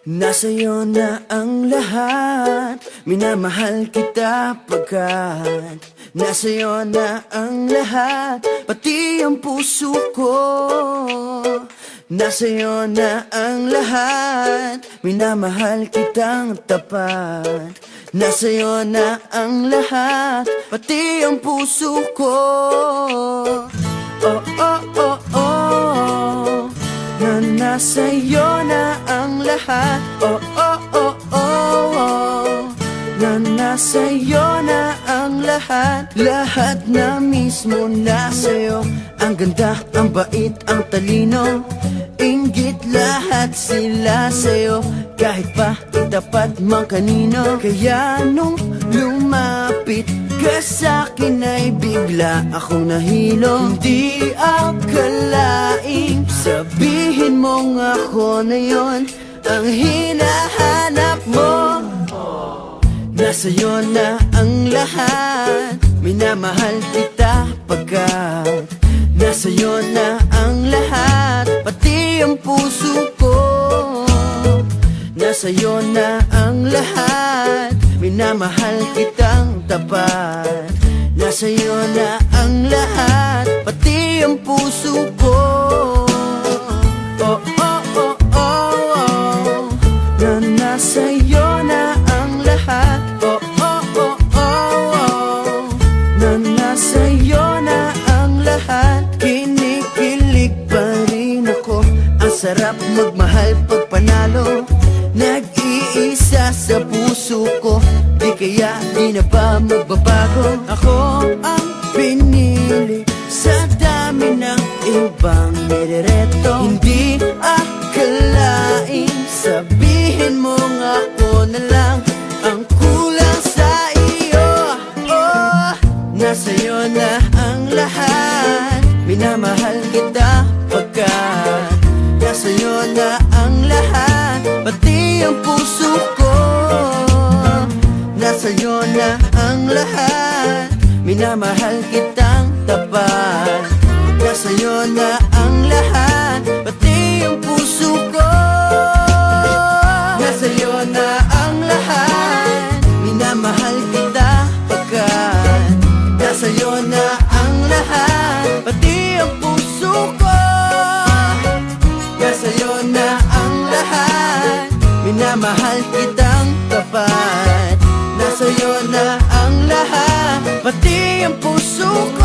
Nasa'yo na ang lahat, minamahal kita pagkat nasa'yo na ang lahat, pati ang puso ko. Nasa'yo na ang lahat, minamahal kitang tapat. Nasa'yo na ang lahat, pati ang puso ko. Oh, oh, oh, oh, na nasa'yo na ang lahat. Oh, oh, oh, oh, oh, na nasa'yo na ang lahat. Lahat na mismo nasa'yo. Ang ganda, ang bait, ang talino, inggit lahat sila sa'yo. Kahit pa itapat mang kanino. Kaya nung lumapit ka sa'kin ay bigla akong nahilo. Hindi akalaing sabihin mong ako na yon ang hinahanap mo. Nasa'yo na ang lahat, minamahal kita pagkat nasa'yo na ang lahat, pati ang puso ko. Nasa'yo na ang lahat, minamahal kitang tapat. Nasa'yo na ang lahat, pati ang puso ko. Oh, oh, oh, oh, oh, na nasa'yo na ang lahat. Oh, oh, oh, oh, oh, na nasa'yo na ang lahat. Kinikilig pa rin ako, ang sarap magmahal pag panalo. Nag-iisa sa puso ko, di kaya di na ba magbabago? Ako ang pinili sa dami ng ibang nirereto. Hindi akalaing sabihin mo nga ako na lang ang kulang sa iyo. Oh, nasa'yo na ang lahat, minamahal kita pagkat nasa'yo na ang lahat, pati ang puso ko. Nasa'yo na ang lahat, minamahal kitang tapat. Nasa'yo na ang lahat, pati ang puso ko. Nasa'yo na ang lahat, minamahal kita pagkat nasa'yo na ang lahat, pati ang puso ko. Nasa'yo na ang lahat, minamahal kitang tapat. Nasa'yo na ang lahat, pati ang puso ko.